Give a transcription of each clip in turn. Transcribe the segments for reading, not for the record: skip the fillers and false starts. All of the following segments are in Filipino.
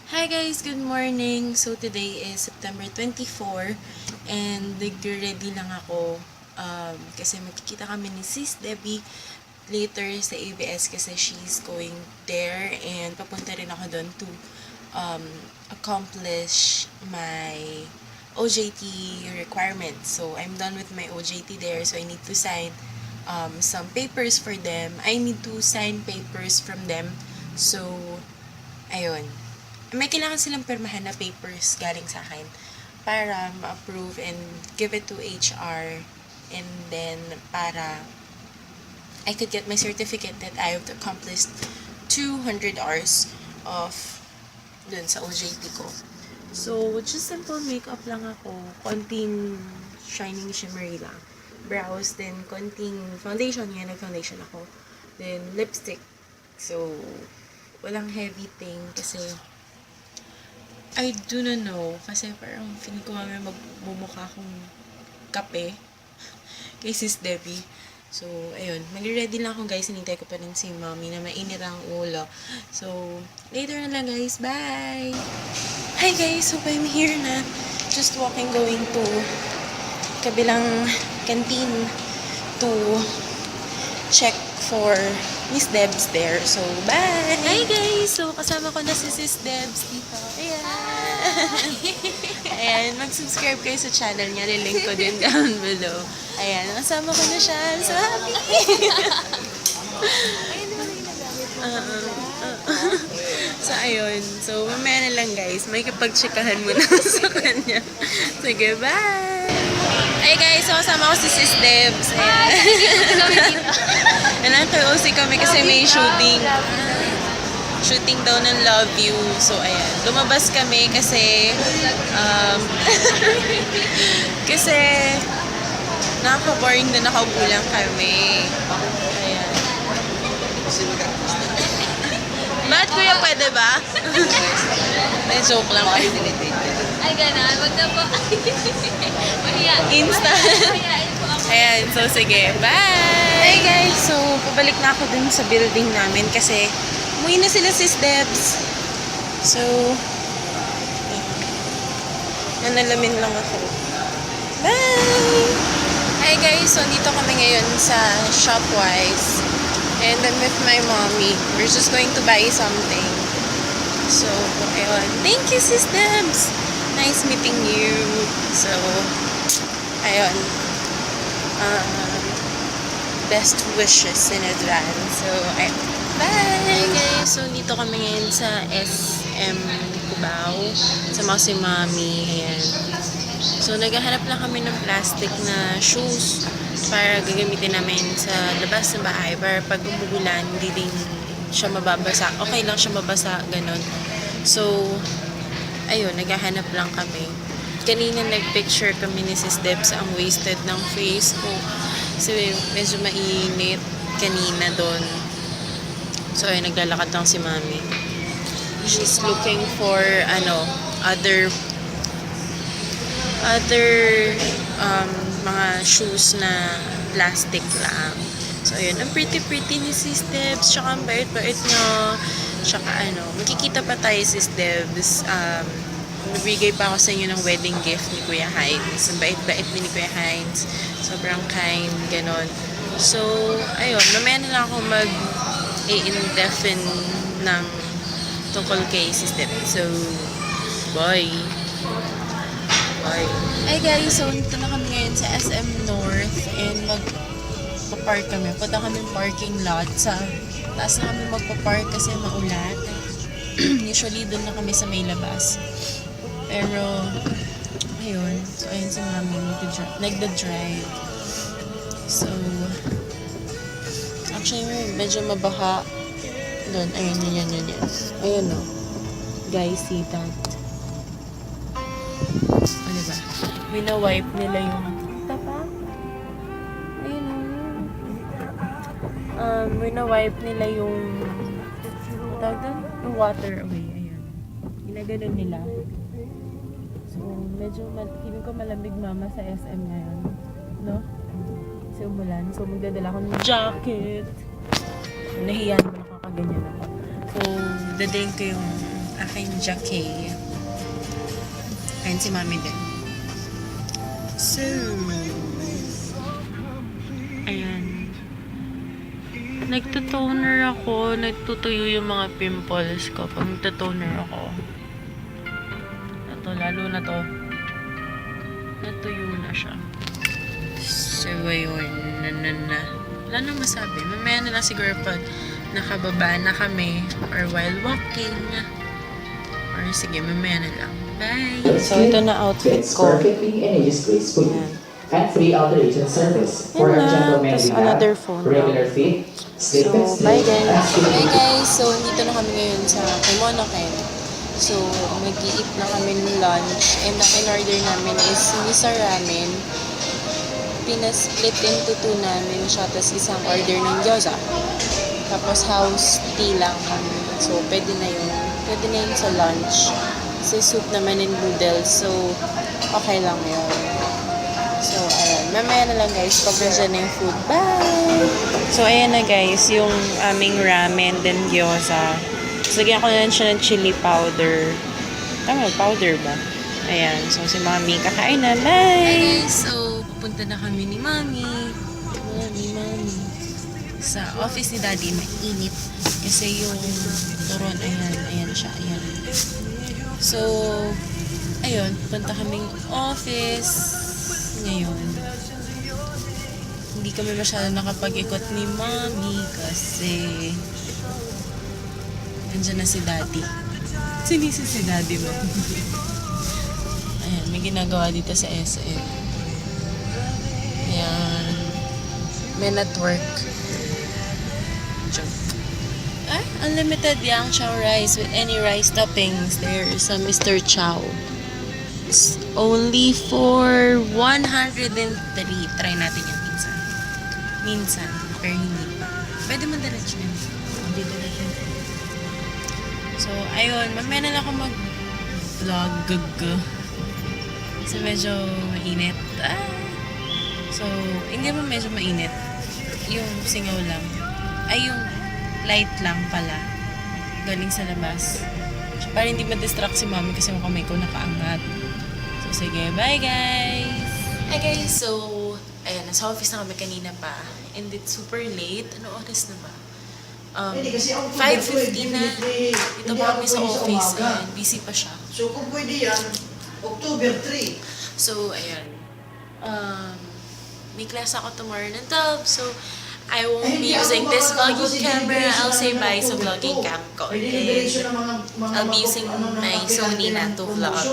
Hi guys, good morning. So today is September 24 and nag-ready lang ako kasi magkikita kami ni Sis Debbie later sa ABS kasi she's going there and papunta rin ako doon to accomplish my OJT requirements. So I'm done with my OJT there, so I need to sign some papers for them. I need to sign papers from them. So ayun, may kailangan silang permahan na papers galing sa akin para ma-approve and give it to HR, and then para I could get my certificate that I have accomplished 200 hours of dun sa OJT ko. So, just simple makeup lang ako. Konting shining shimmery lang. Brows, then konting foundation. Yan, nag-foundation ako. Then, lipstick. So, walang heavy thing kasi I do not know. Kasi parang feeling ko mamaya magmumukha akong kape kay Sis Debbie. So, ayun. Mag-ready lang ako guys. Hinintay ko pa rin si mommy na mainit ang ulo. So, later na lang guys. Bye! Hi guys! So, I'm here na. Just walking going to kabilang canteen to check for Miss Debs there. So, bye! Hi guys! So, kasama ko na si Sis Debs dito. Ayan! Ayan, mag-subscribe kayo sa channel niya. Lilink ko din down below. Ayan, kasama ko na siya. I'm so happy! So, ayun. So, mamaya na lang guys. May kapag-checkahan muna sa kanya. Sige, bye! Ay guys, so kasama ko si Sis Debs. Ayan. Nag-OC kami kasi may shooting. Shooting daw ng Love You. So, ayan. Lumabas kami kasi kasi nakaka-boring din, nakaupo lang kami. Ayan. Bakit kuya, pwede ba? May joke lang. Ay, gano'n. Wag na po. Insta. Ayan, so sige. Bye! Hey guys, so pabalik na ako dun sa building namin kasi umuwi na sila Sis Debs. So, nanalamin lang ako. Bye! Hi guys, so dito kami ngayon sa Shopwise. And I'm with my mommy. We're just going to buy something. So, ayun. Thank you, Sis Debs! Nice meeting you. So, ayun. Best wishes in advance. So, ayun. Bye! Hi guys! So, dito kami ngayon sa SM Cubao. Sama ko si Mami. Ayan. So, naghahanap lang kami ng plastic na shoes para gagamitin namin sa labas ng bahay para pag umuulan, hindi din siya mababasa. Okay lang siya mabasa, ganun. So, ayun, naghahanap lang kami. Kanina nag-picture kami ni Sis Debs, ang wasted ng face ko. Kasi medyo mainit kanina doon. So, ayun, naglalakad lang si Mami. She's looking for, other mga shoes na plastic lang. So, ayun, ang pretty-pretty ni Sis Debs, tsaka ang bait-bait nyo. Tsaka makikita pa tayo Sis Debs. Nabigay pa ako sa inyo ng wedding gift ni Kuya Hines. Ang bait-bait din ni Kuya Hines. Sobrang kind, ganon. So, ayun, mamaya na lang ako mag-i-indefin ng tungkol kay Sis Debs. So, bye! Bye! Hi guys, so dito na kami ngayon sa SM North and magpa-park kami. Punta kami parking lot. Sa taas na kami magpa-park kasi maulan. Usually doon na kami sa may labas. Pero, ayun. So, ayun si Mami nagda-drive. So, actually, medyo mabaha doon. Ayun, yan. Ayun o. Guys, see that? O, diba? Wina-wipe nila yung tapa. Ayun o. Wina-wipe nila yung tawag doon? Yung water away. Ayun. Ginaganon nila. So, medyo feeling ko malamig mama sa SM ngayon. No? Kasi umulan. So, magdadala ko ng jacket. Nahiyan mo, nakakaganyan ako. So, dadayin ko yung aking jacket. Ayan si mami din. So, ayan. Nagtutoner ako. Nagtutuyo yung mga pimples ko pag nagtutoner ako. Ito, lalo na to. Natuyo na siya. So, ayun. Wala nang masabi. Mamaya na lang siguro pag nakababa na kami or while walking. Or sige, mamaya na lang. Bye! So, ito na outfit Fits ko. perfectly and ages gracefully. Ayan. And free alteration service. For Yun our na. gentlemen, Tapos we have another phone regular fit, slip and So, bye slip, guys! and slip. Bye guys! So, dito na kami ngayon sa Kimonoken. So, mag-i-eat na kami ng lunch. And ang in-order namin is miso ramen. Pinasplit into two namin siya. Tapos isang order ng gyoza. Tapos house tea lang kami. So, pwede na yun. Pwede na yun sa lunch. Kasi soup naman and noodles. So, okay lang yun. So, ayan. Mamaya na lang guys. Pag-present na yung food. Bye! So, ayan na guys. Yung aming ramen then gyoza. So, lagyan ko na lang siya ng chili powder. Tama, powder ba? Ayan. So, si Mami kakain na. Bye! Hey guys! So, pupunta na kami ni Mami. Mami. Sa office ni Daddy, mainit. Kasi yung turon, ayan siya. Ayan. So, ayun. Pupunta kaming office ngayon. Hindi kami masyado nakapag-ikot ni Mami kasi nandiyan na si Daddy. Sinisi si Daddy ba? Ayan, may ginagawa dito sa SM. Ayan. Men at work. Joke. Unlimited yang chow rice with any rice toppings. There's a Mr. Chow. It's only for 103. Try natin yan minsan. Pero hindi pa. Pwede man diretso yun. Hindi diretso yun. So, ayun. Mamaya na lang ako mag-vlog. Kasi medyo mainit. So, hindi mo medyo mainit. Yung singaw lang. Ay, yung light lang pala. Galing sa labas. So, para hindi ma-distract si mami kasi yung kamay ko nakaangat. So, sige. Bye, guys! Hi, guys! So, ayan. Nasa office na kami kanina pa. And it's super late. Ano oras na ba? 5:50 na. Dito pa kami sa office. And busy pa siya. So, kung pwede yan, October 3. So, ayan. May class ako tomorrow ng 12. So, I won't be using this vlogging camera. I'll say bye sa vlogging cam ko. And I'll be using my Sony na to vlog.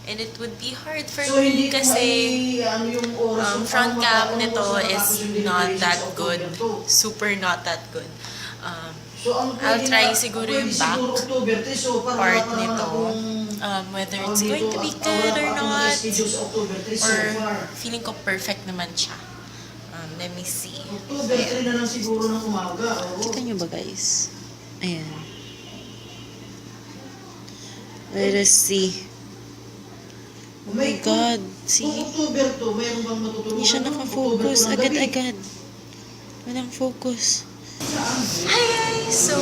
And it would be hard for me kasi front cam nito is not that good. Super not that good. I'll try siguro yung back part nito. Whether it's going to be good or not. Or feeling ko perfect naman siya. Let me see. October 3 na lang siguro ng umaga. Kita nyo ba guys? Ayan. Let us see. Oh my God. See? Kung October 2, mayroon bang matutulungan? Hindi siya nakafocus. Agad-agad. Walang focus. Hi guys! So,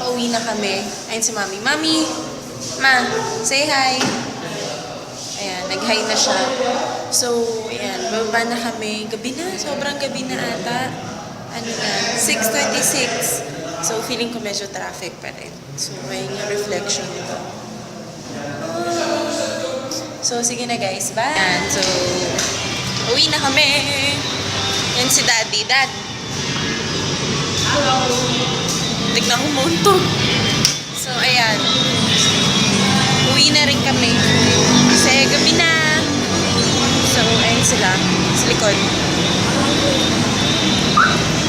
pauwi na kami. Ayun si Mami. Mami! Ma! Say hi! Ayan, nag-hi na siya. So, ayan, bababa na kami. Gabi na, sobrang gabi na ata. Ano na, 6:26. So, feeling ko medyo traffic pa rin. So, may reflection ito. So, sige na guys, bye! Ayan, so, uwi na kami. Yan si Daddy. Dad! Hello! Tignan ko monto. So, ayan. Uwi na rin kami. Kasi gabi na. So, ayun sila. Sa likod.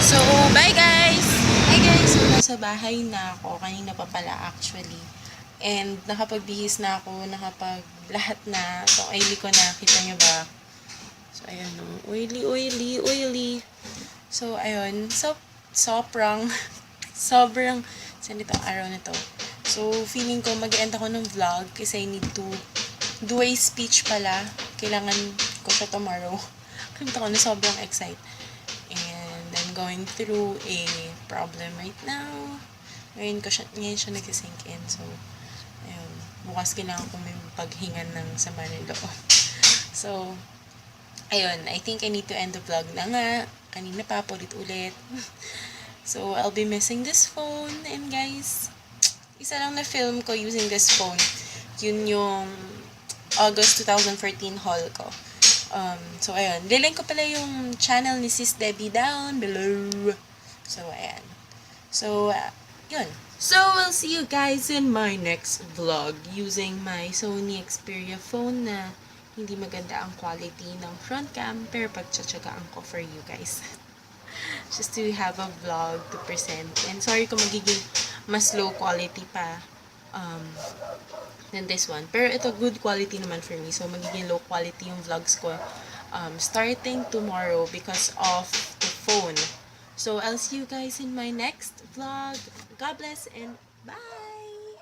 So, bye guys! Hi guys! So, nasa bahay na ako. Kanina pa pala actually. And nakapagbihis na ako. Nakapag-lahat na. So, oily ko na. Kita nyo ba? So, ayan o. Oily. So, ayun. Sobrang saan itong araw na to. So, feeling ko mag-end ako ng vlog kasi I need to do a speech pala. Kailangan ko siya tomorrow. Kanta ko na sobrang excited. And I'm going through a problem right now. Ngayon siya nagsisink in. So, bukas kailangan ko may paghingan ng sama ng loob. So, ayun, I think I need to end the vlog na nga. Kanina pa, ulit. So, I'll be missing this phone. And guys, isa lang na film ko using this phone. Yun yung August 2014 haul ko. So, ayun. Lilink ko pala yung channel ni Sis Debbie down below. So, ayan. So, yun. So, we'll see you guys in my next vlog using my Sony Xperia phone na hindi maganda ang quality ng front cam, pero pagtsatsagaan ko for you guys. Just to have a vlog to present. And sorry kung magiging mas low quality pa than this one. Pero ito, good quality naman for me. So, magiging low quality yung vlogs ko starting tomorrow because of the phone. So, I'll see you guys in my next vlog. God bless and bye!